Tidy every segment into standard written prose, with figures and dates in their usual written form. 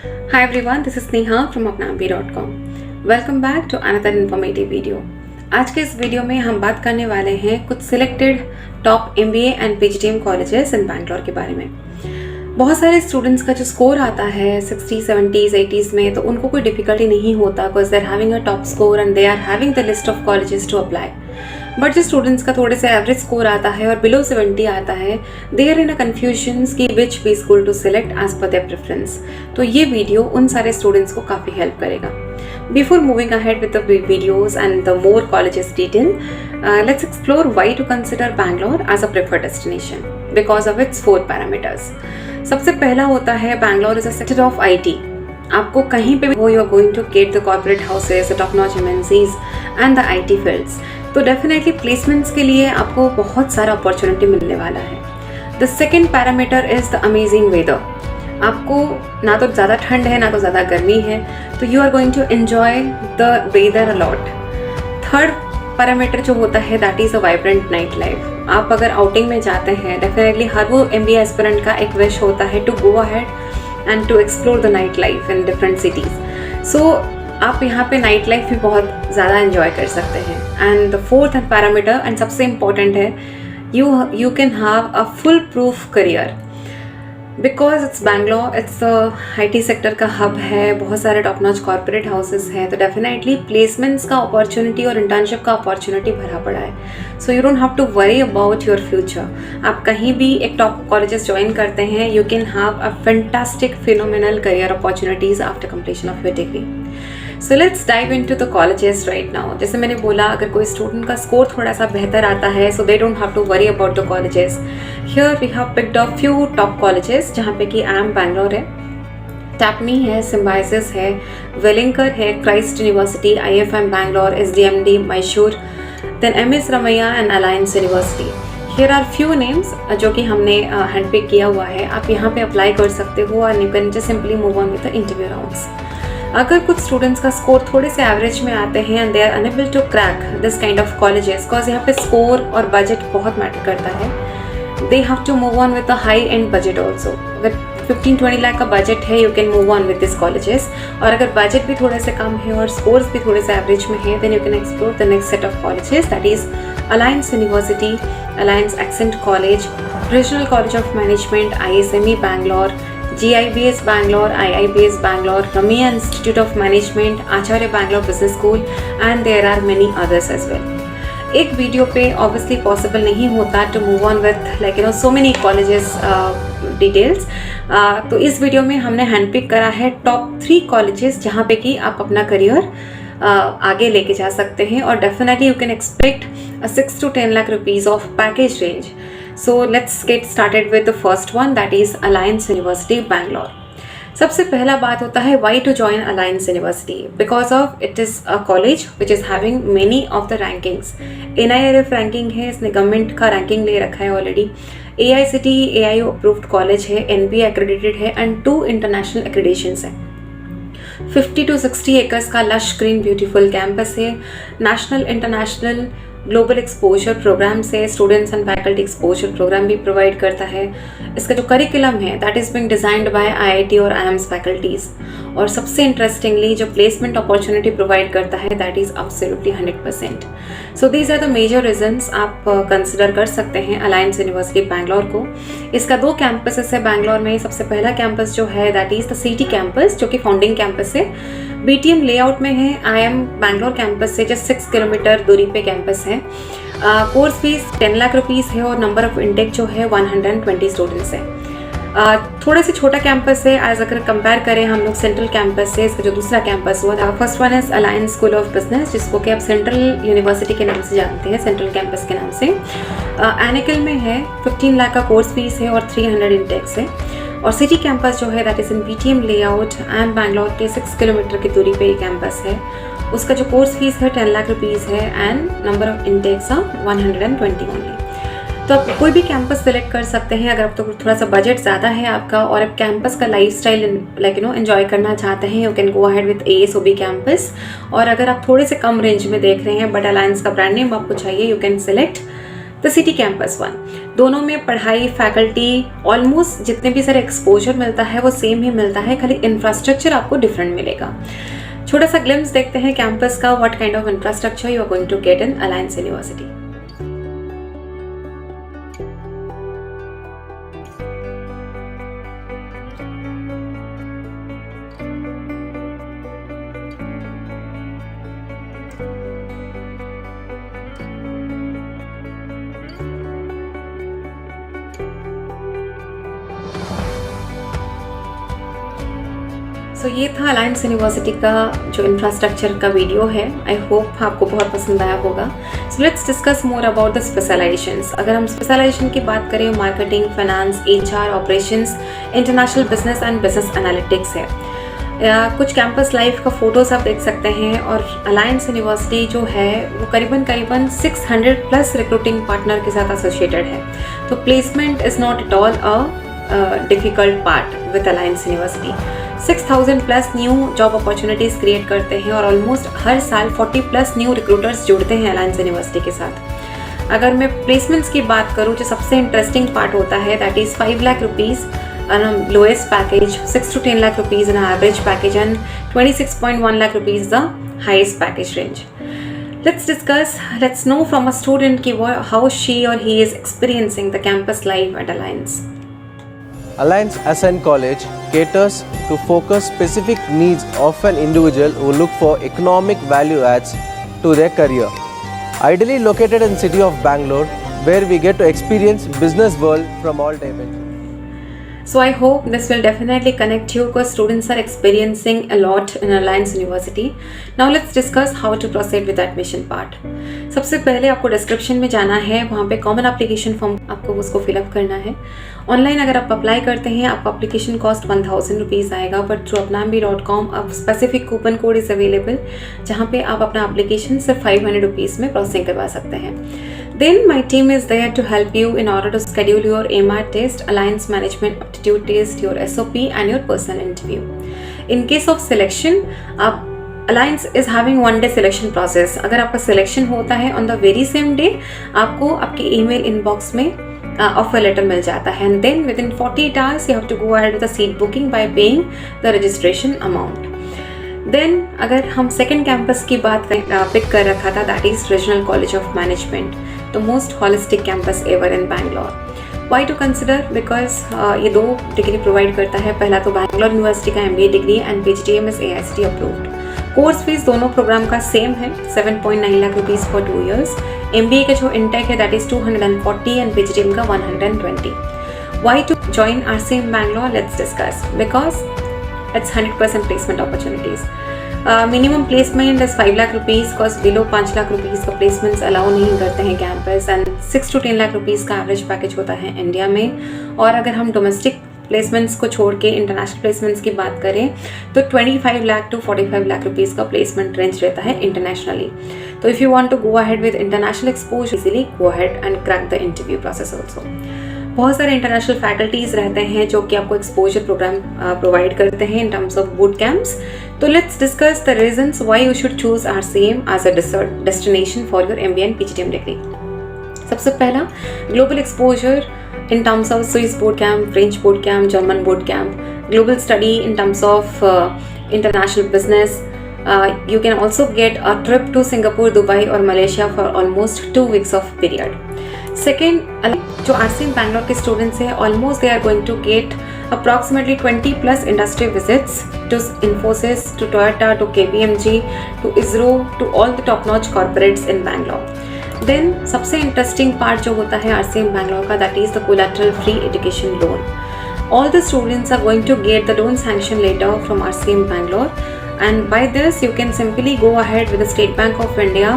Hi everyone, this is Neha from apnaambi.com. Welcome back to another informative video. आज के इस video में हम बात करने वाले हैं कुछ selected top MBA and PGDM colleges in Bangalore के बारे में। बहुत सारे स्टूडेंट्स का जो स्कोर आता है 60, 70s, 80s में, तो उनको कोई डिफिकल्टी नहीं होता because they are having a top score and they are having the list of colleges to apply. But जो स्टूडेंट्स का थोड़े से एवरेज स्कोर आता है और बिलो 70 आता है, they are in a confusions कि which B school to select as per their preference. तो ये वीडियो उन सारे स्टूडेंट्स को काफ़ी हेल्प करेगा। Before moving ahead with the videos and the more colleges detail, let's explore why to consider Bangalore as a preferred destination because of its 4 parameters. सबसे पहला होता है Bangalore is a sector of IT. आपको कहीं पे भी हो, you are going to get the corporate houses, the top-notch MNCs and the IT fields. तो definitely placements के लिए आपको बहुत सारा opportunity मिलने वाला है. The second parameter is the amazing weather. आपको ना तो ज़्यादा ठंड है ना तो ज़्यादा गर्मी है, तो you are going to enjoy the weather a lot. Third parameter जो होता है that is a vibrant night life. आप अगर आउटिंग में जाते हैं, डेफिनेटली हर वो MBA एस्पिरेंट का एक विश होता है to go ahead and to explore the night life in different cities. So आप यहाँ पे नाइट लाइफ भी बहुत ज़्यादा एन्जॉय कर सकते हैं। And the fourth parameter and सबसे इम्पॉर्टेंट है, you can have a full proof career because it's Bangalore, it's IT sector का हब है, बहुत सारे टॉप नॉच कॉर्पोरेट हाउसेस हैं, तो डेफिनेटली प्लेसमेंट्स का अपॉर्चुनिटी और इंटर्नशिप का अपॉर्चुनिटी भरा पड़ा है। So you don't have to worry about your future. आप कहीं भी एक टॉप कॉलेजेस ज्वाइन करते हैं, you can have a fantastic phenomenal career opportunities after completion of your degree. So let's dive into the colleges right now. जैसे मैंने बोला, अगर कोई स्टूडेंट का स्कोर थोड़ा सा बेहतर आता है, so they don't have to worry about the colleges. Here we have picked a few top colleges, जहाँ पे कि IIM बैंगलोर है, टैपमी है, सिम्बाइसिस है, वेलिंकर है, Christ university, IFM Bangalore, SDMD Mysore, then MS Ramaiah and Alliance university. Here are few names जो कि हमने हैंड पिक किया हुआ है। आप यहाँ पे अप्लाई कर सकते हो और you can just simply move on with the interview rounds. अगर कुछ स्टूडेंट्स का स्कोर थोड़े से एवरेज में आते हैं and they are unable to crack this kind of colleges, because यहाँ पे स्कोर और बजट बहुत मैटर करता है, they have to move on with a high end budget also. अगर 15-20 लाख का बजट है, you can move on with this colleges. और अगर बजट भी थोड़ा से कम है और स्कोर्स भी थोड़े से एवरेज में है, then you can explore the next set of colleges, that is Alliance university, Alliance Ascent college, regional college of management, ISME Bangalore, GIBS Bangalore, IIBS Bangalore, Ramaiah institute of management, Acharya Bangalore business school and there are many others as well. एक video पे obviously possible नहीं होता to move on with so many colleges details. तो इस video में हमने hand pick करा है टॉप 3 कॉलेजेस जहाँ पे कि आप अपना करियर आगे लेके जा सकते हैं, और definitely you can expect 6 to 10 lakh rupees of package range. So let's get started with the first one, that is Alliance University Bangalore. सबसे पहला बात होता है why to join Alliance University, because of it is a college which is having many of the rankings. NIRF ranking है, इसने government का ranking ले रखा है already. AICTE AIO approved college है, NBA एक्रेडिटेड है एंड 2 इंटरनेशनल एक्रेडिशंस है। 50 to 60 acres का लश ग्रीन ब्यूटीफुल कैंपस है, national international global exposure programme से students and faculty exposure programme भी प्रोवाइड करता है। इसका जो करिकुलम है that is being designed by IIT और IIMS फैकल्टीज़, और सबसे इंटरेस्टिंगली जो प्लेसमेंट अपॉर्चुनिटी प्रोवाइड करता है that is absolutely 100%। So these are the major reasons आप कंसिडर कर सकते हैं अलायंस यूनिवर्सिटी बैंगलोर को। इसका 2 कैंपसेस है बैंगलोर में। सबसे पहला कैंपस जो है that is the city campus, जो कि फाउंडिंग कैंपस है, BTM लेआउट में है। IIM बैंगलोर कैंपस से जस्ट 6 किलोमीटर दूरी पे कैंपस है। कोर्स फीस 10 लाख रुपीज़ है और नंबर ऑफ इंटेक जो है 120 स्टूडेंट्स है। थोड़ा सी छोटा कैंपस है एज अगर कंपेयर करें हम लोग सेंट्रल कैंपस से। इसका जो दूसरा कैंपस हुआ, first one is alliance school of business, जिसको कि आप सेंट्रल यूनिवर्सिटी के नाम से जानते हैं, सेंट्रल कैंपस के नाम से। एनिकल में है, 15 लाख का कोर्स फीस है और 300 इंटेक्स है। और सिटी कैंपस जो है that is in BTM layout and Bangalore के 6 किलोमीटर की दूरी पे ये कैंपस है। उसका जो कोर्स फीस है 10 लाख रुपीज़ है and number of Intex 120 only. तो आप कोई भी कैंपस सेलेक्ट कर सकते हैं अगर आप तो थोड़ा सा बजट ज़्यादा है आपका और आप कैंपस का लाइफस्टाइल एंजॉय करना चाहते हैं, you can go ahead with ASOB campus. और अगर आप थोड़े से कम रेंज में देख रहे हैं बट अलायंस का ब्रांड नेम आपको चाहिए, you can select the city campus one. दोनों में पढ़ाई, फैकल्टी, ऑलमोस्ट जितने भी सारे एक्सपोजर मिलता है वो सेम ही मिलता है, खाली इंफ्रास्ट्रक्चर आपको डिफरेंट मिलेगा। छोटा सा ग्लिम्स देखते हैं कैंपस का, what kind of infrastructure you are going to get in Alliance University. So ये था अलायंस यूनिवर्सिटी का जो इंफ्रास्ट्रक्चर का वीडियो है। आई होप आपको बहुत पसंद आया होगा। So let's discuss more about the specialisations. अगर हम स्पेशलाइजेशन की बात करें, marketing, finance, HR, operations, international business and business analytics है। कुछ कैंपस लाइफ का फोटोज आप देख सकते हैं। और अलायंस यूनिवर्सिटी जो है वो करीबन 600 प्लस रिक्रूटिंग पार्टनर के साथ एसोसिएटेड है। तो placement is not at all a difficult part with alliance university. 6000 plus new job opportunities create करते हैं और ऑलमोस्ट हर साल 40 प्लस न्यू रिक्रूटर्स जुड़ते हैं अलायंस यूनिवर्सिटी के साथ। अगर मैं प्लेसमेंट्स की बात करूँ, जो सबसे इंटरेस्टिंग पार्ट होता है, that is 5 lakh rupees on lowest package, 6 to 10 lakh rupees in average package, and 26.1 lakh rupees the highest package range. Let's know from a student how she or he is experiencing the campus life at Alliance. Alliance Ascent College caters to focus specific needs of an individual who look for economic value adds to their career. Ideally located in city of Bangalore, where we get to experience business world from all dimensions. So I hope this will definitely connect you because students are experiencing a lot in Alliance University. Now let's discuss how to proceed with the admission part. सबसे पहले आपको description में जाना है, वहाँ पे common application form आपको उसको फिलअप करना है। ऑनलाइन अगर आप अप्लाई करते हैं, आपका एप्लीकेशन कॉस्ट 1000 रुपीज़ आएगा, बट थ्रू apnambi.com अब specific coupon code is available, जहाँ पे आप अपना एप्लीकेशन सिर्फ 500 रुपीज़ में प्रोसेसिंग करवा सकते हैं। Then my team is there to help you in order to schedule your AMAT test, Alliance Management Aptitude Test, your SOP and your personal interview. In case of selection, Alliance is having 1 day selection process. अगर आपका selection होता है on the very same day, आपको आपके email inbox में offer letter मिल जाता है, and then within 48 hours you have to go ahead with the seat booking by paying the registration amount. Then अगर हम सेकेंड कैंपस की बात पिक कर रखा था, that is regional college of management, the most holistic campus ever in Bangalore. Why to consider? Because ये 2 degree provide करता है। पहला तो बैंगलोर यूनिवर्सिटी का MBA degree and PGDM is AICTE approved. Course fees दोनों प्रोग्राम का सेम है, 7.9 lakh rupees for 2 years। MBA का जो इंटेक है दैट इज 240 एंड PGDM का 120। Why to join RCM Bangalore? Let's discuss. Because it's 100% placement opportunities. Minimum placement is 5 lakh rupees, cause below 5 lakh rupees का placements allow नहीं करते हैं campus, and 6 to 10 lakh rupees का average package होता है India में। और अगर हम domestic placements को छोड़ के international placements की बात करें तो 25 lakh to 45 lakh rupees का placement range रहता है internationally. तो if you want to go ahead with international exposure, easily go ahead and crack the interview process also. बहुत सारे इंटरनेशनल फैकल्टीज़ रहते हैं जो कि आपको एक्सपोजर प्रोग्राम प्रोवाइड करते हैं in terms of boot camps. तो let's discuss the reasons why you should choose RCM as a destination for your MBA and PGDM डिग्री। सबसे पहला, global exposure in terms of Swiss boot camp, French boot camp, German boot camp, global study in terms of international business. You can also get a trip to Singapore, Dubai or Malaysia for almost 2 weeks of period. Second, जो RCM Bangalore के students हैं, almost they are going to get approximately 20 plus industry visits to Infosys, to Toyota, to KPMG, to ISRO, to all the top-notch corporates in Bangalore. Then सबसे interesting part जो होता है RCM Bangalore का, that is the collateral free education loan. All the students are going to get the loan sanction letter from RCM Bangalore. And by this you can simply go ahead with the State Bank of India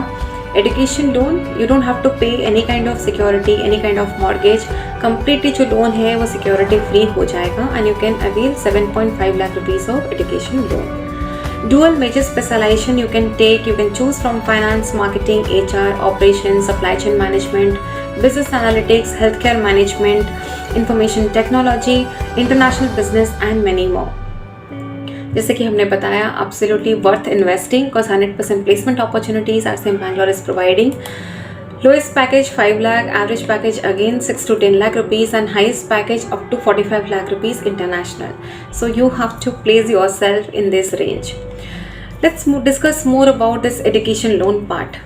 education loan. You don't have to pay any kind of security, any kind of mortgage. Completely जो loan है वो security free हो जाएगा, and you can avail 7.5 lakh rupees of education loan. Dual major specialization you can take. You can choose from finance, marketing, HR, operations, supply chain management, business analytics, healthcare management, information technology, international business and many more. जैसे कि हमने बताया, absolutely worth investing because 100% placement opportunities RCM Bangalore is providing. Lowest package 5 lakh, average package again 6 to 10 lakh rupees, and highest package up to 45 lakh rupees international. So you have to place yourself in this range. Let's discuss more about this education loan part.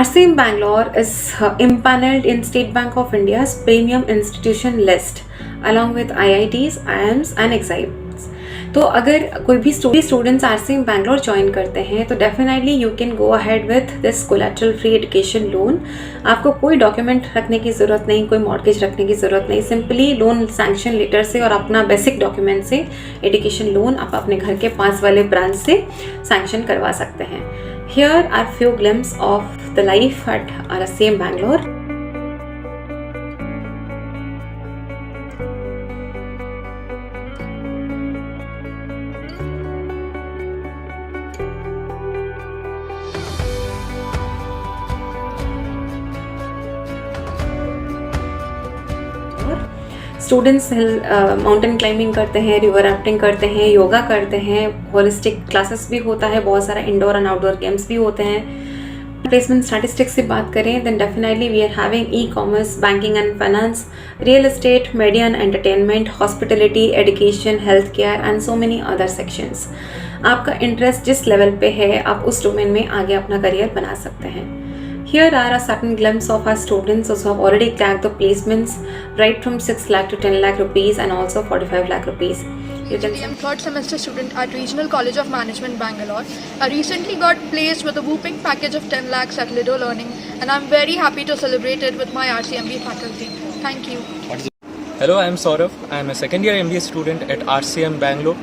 RCM Bangalore is impaneled in State Bank of India's premium institution list along with IITs, IIMs and EXIMs. तो अगर कोई भी students RCM Bangalore join करते हैं तो definitely you can go ahead with this collateral free education loan. आपको कोई document रखने की ज़रूरत नहीं, कोई मॉर्गेज रखने की ज़रूरत नहीं. सिंपली लोन सैंक्शन लेटर से और अपना बेसिक डॉक्यूमेंट से एजुकेशन लोन आप अपने घर के पास वाले ब्रांच से सैंक्शन करवा सकते हैं. Here are few glimpse of the life at RCM Bangalore. Students mountain climbing करते हैं, रिवर राफ्टिंग करते हैं, योगा करते हैं, होलिस्टिक क्लासेस भी होता है, बहुत सारा इंडोर एंड आउटडोर गेम्स भी होते हैं. प्लेसमेंट स्टैटिस्टिक्स से बात करें then definitely we are having e-commerce, banking and finance, real estate, media and entertainment, hospitality, education, health care and so many other sections. आपका इंटरेस्ट जिस लेवल पे है आप उस डोमेन में आगे अपना करियर बना सकते हैं. Here are a certain glimpse of our students who have already cracked the placements right from 6 lakh to 10 lakh rupees and also 45 lakh rupees. Usually I'm third semester student at Regional College of Management, Bangalore. I recently got placed with a whooping package of 10 lakhs at Lido Learning and I'm very happy to celebrate it with my RCMB faculty. Thank you. Hello, I am Saurav. I am a second year MBA student at RCM Bangalore.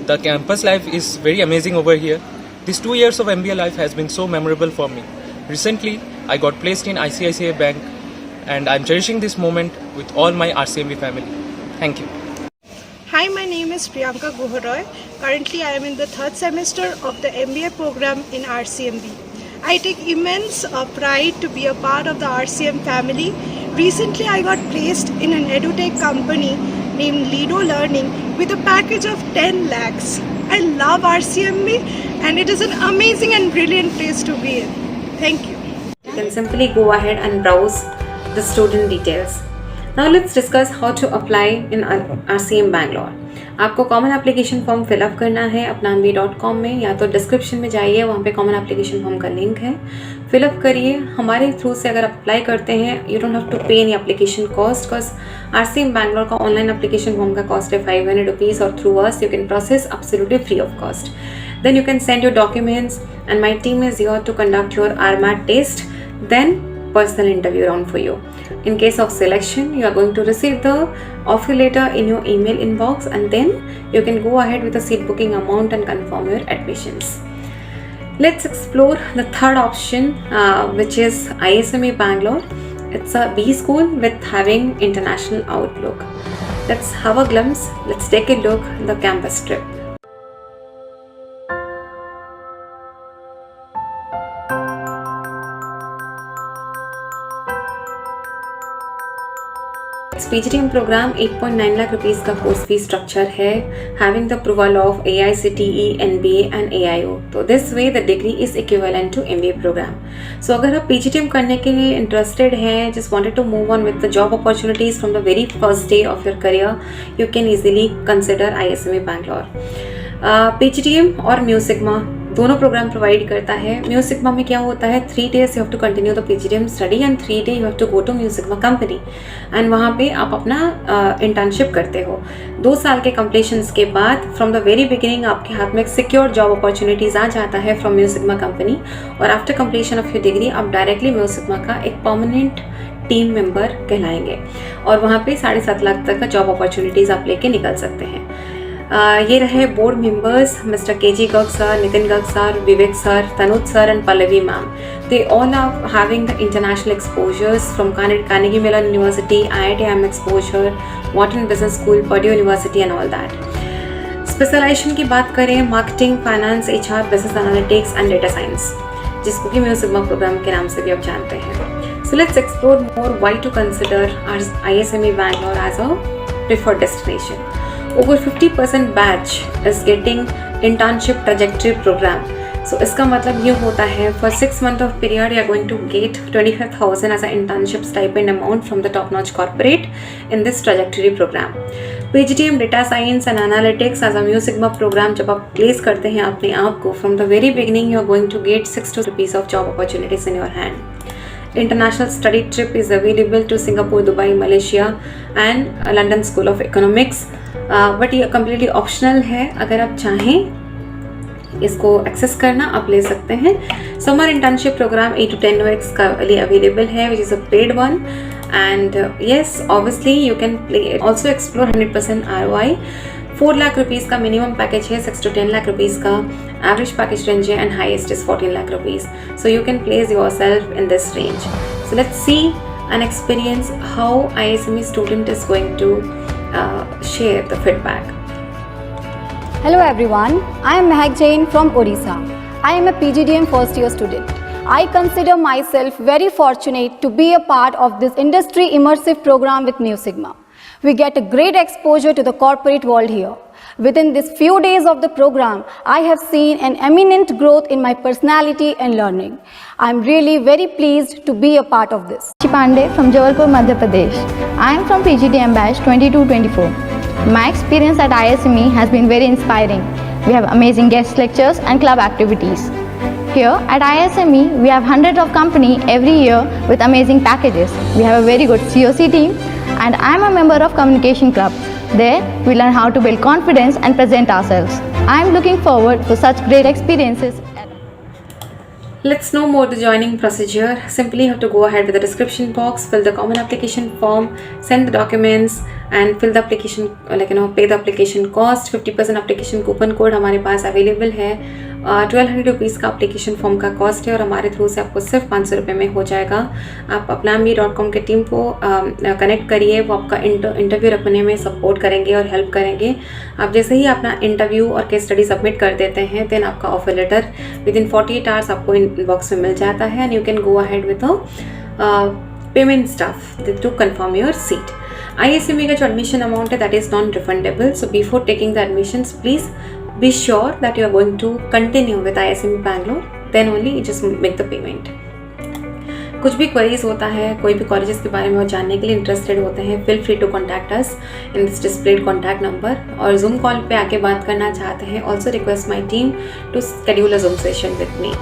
The campus life is very amazing over here. These 2 years of MBA life has been so memorable for me. Recently, I got placed in ICICI Bank and I'm cherishing this moment with all my RCMB family. Thank you. Hi, my name is Priyanka Guharoy. Currently, I am in the third semester of the MBA program in RCMB. I take immense pride to be a part of the RCM family. Recently, I got placed in an edutech company named Lido Learning with a package of 10 lakhs. I love RCMB and it is an amazing and brilliant place to be in. Thank you. You can simply go ahead and browse the student details. Now let's discuss how to apply in RCM Bangalore. आपको common application form fill up करना है apnambi.com में, या तो description में जाइए, वहाँ पे कॉमन एप्लीकेशन फॉर्म का लिंक है, फिलअप करिए. हमारे थ्रू से अगर आप अप्लाई करते हैं यू डोंट हैव टू पे any application cost, because RCM Bangalore का ऑनलाइन एप्लीकेशन फॉर्म का कॉस्ट है 500 रुपीज़ और through us you can process absolutely free of cost. Then you can send your documents and my team is here to conduct your RMAT test, then personal interview round for you. In case of selection, you are going to receive the offer letter in your email inbox and then you can go ahead with the seat booking amount and confirm your admissions. Let's explore the third option which is ISME Bangalore. It's a B school with having international outlook. Let's have a glimpse. Let's take a look at the campus trip. PGDM program 8.9 lakh rupees का course fee structure है, having the approval of AICTE, NBA and AIO. तो this way the degree is equivalent to MBA program. So अगर आप PGDM करने के लिए interested हैं, just wanted to move on with the job opportunities from the very first day of your career, you can easily consider ISME Bangalore. PGDM और mu sigma दोनों programme provide करता है. म्यू सिग्मा में क्या होता है, 3 days you have to continue the PGDM study and 3 day you have to go to Mu Sigma company and वहाँ पे आप अपना इंटर्नशिप करते हो. 2 साल के कंप्लीशंस के बाद फ्रॉम द वेरी बिगिनिंग आपके हाथ में एक सिक्योर जॉब अपॉर्चुनिटीज आ जाता है फ्रॉम म्यू सिग्मा कंपनी, और after completion of your degree आप डायरेक्टली म्यू सिग्मा का एक परमानेंट टीम मेंबर कहलाएंगे और वहाँ पे 7.5 लाख तक का जॉब अपॉर्चुनिटीज़ आप लेके निकल सकते हैं. ये रहे board members mister KG Garg sir, Nitin Garg sir, Vivek sir, Tanuj sir and Pallavi ma'am. They all are having the international exposures from Carnegie Mellon University, IITM exposure, Wharton Business School, Purdue University and all that. Specialization की बात करें marketing, finance, HR, business analytics and data science, जिसको कि mu Sigma programme के नाम से भी आप जानते हैं. So let's explore more why to consider our ISME Bangalore as a preferred destination. Over 50% batch is getting internship trajectory program. सो इसका मतलब ये होता है for 6 month of period you are going to get 25,000 as a internship stipend amount from the top notch corporate in this trajectory program. PGTM data science and analytics as a Mu Sigma program जब आप place करते हैं अपने आप को, from the very beginning you are going to get 6 rupees of job opportunities in your hand. International study trip is available to Singapore, Dubai, Malaysia and London School of Economics. But ये completely optional है. अगर आप चाहें इसको access करना आप ले सकते हैं. Summer internship program 8 to 10 weeks का लिए अवेलेबल है, which is a paid one. And yes obviously you can play also explore 100% ROI. 4 lakh rupees का मिनिमम पैकेज है, 6 to 10 lakh rupees का एवरेज पैकेज रेंज है, and highest is 14 lakh rupees. So you can place your self in this range. So let's see and experience how ISME student is going to share the feedback. Hello everyone, I am Mehak Jain from Odisha. I am a PGDM first year student. I consider myself very fortunate to be a part of this industry immersive program with Mu Sigma. We get a great exposure to the corporate world here. Within these few days of the program, I have seen an eminent growth in my personality and learning. I am really very pleased to be a part of this. Pandey from Jabalpur, Madhya Pradesh. I am from PGDM batch 22-24. My experience at ISME has been very inspiring. We have amazing guest lectures and club activities. Here at ISME, we have hundreds of companies every year with amazing packages. We have a very good COC team and I am a member of Communication Club. There, we learn how to build confidence and present ourselves. I am looking forward for such great experiences. Let's know more the joining procedure. Simply you have to go ahead with the description box, fill the common application form, send the documents and fill the application, pay the application cost. 50% application coupon code हमारे पास available है. 1200 rupees का application form का cost है और हमारे through से आपको सिर्फ 500 रुपये में हो जाएगा. आप apname.com के टीम को कनेक्ट करिए, वो आपका इंटरव्यू रखने में सपोर्ट करेंगे और हेल्प करेंगे. आप जैसे ही अपना इंटरव्यू और केस स्टडी सबमिट कर देते हैं, देन आपका ऑफर लेटर विदिन 48 आवर्स आपको इनबॉक्स में मिल जाता है and you can go ahead with payment stuff to confirm your seat. ISME का जो एडमिशन अमाउंट है that is non refundable. So before taking the admissions please be sure that you are going to continue with ISME Bangalore, then only you just make the payment. कुछ भी queries होता है, कोई भी colleges के बारे में वो जानने के लिए इंटरेस्टेड होते हैं, feel free to contact us in this displayed contact number. और जूम कॉल पे आके बात करना चाहते हैं, also request my team to schedule a Zoom session with me.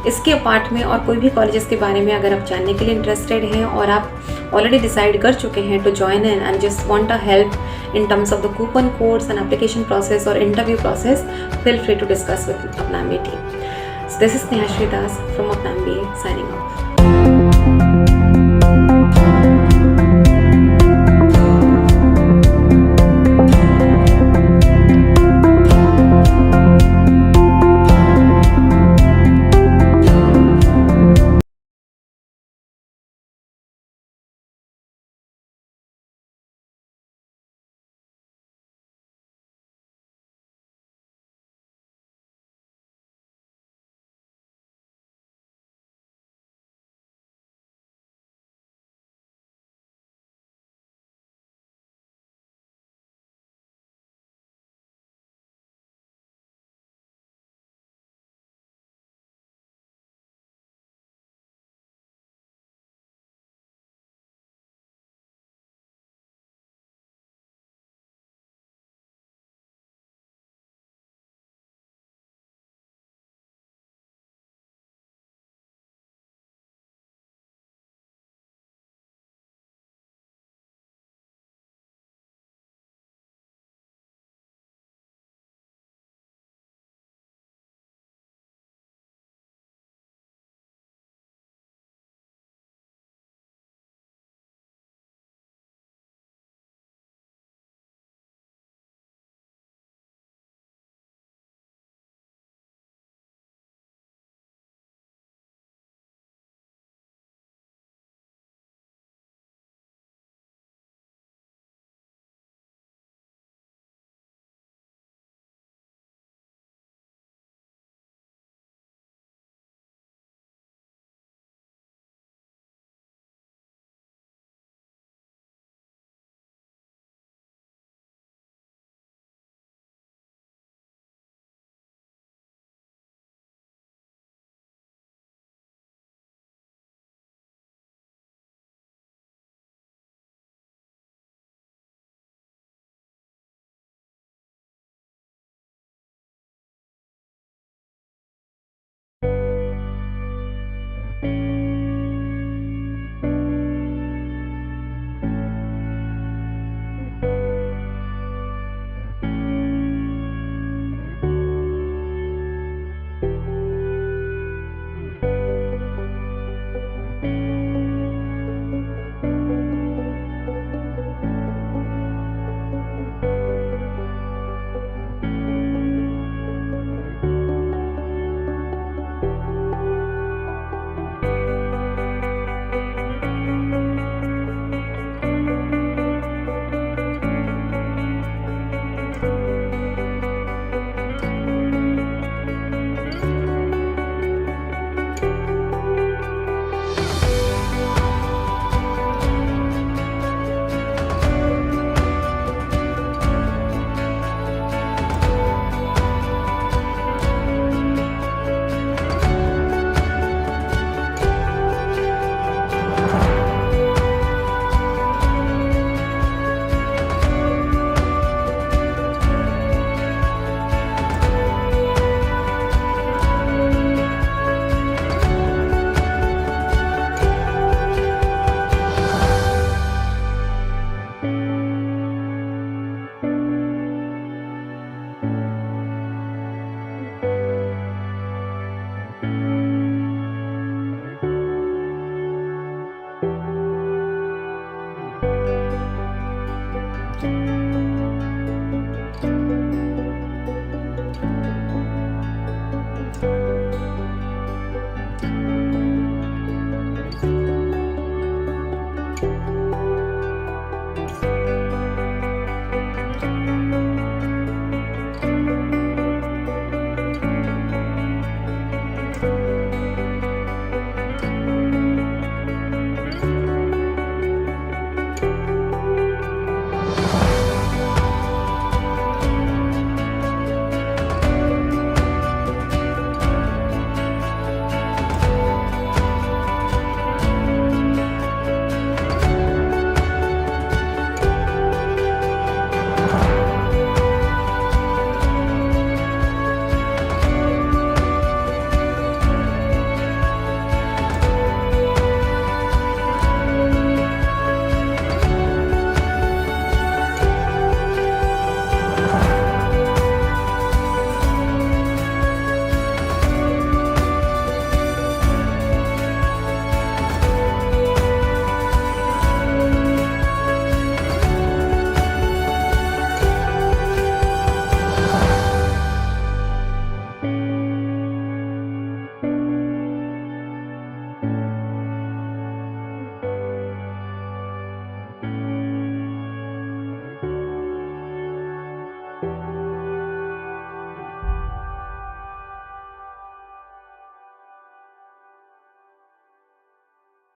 इसके अपार्ट में और कोई भी कॉलेजेस के बारे में अगर आप जानने के लिए इंटरेस्टेड हैं और आप ऑलरेडी डिसाइड कर चुके हैं to join in and just want a help in terms of the coupon codes and application process or interview process, feel free to discuss with Apname team. So this is Snehashri Das from Apname signing off.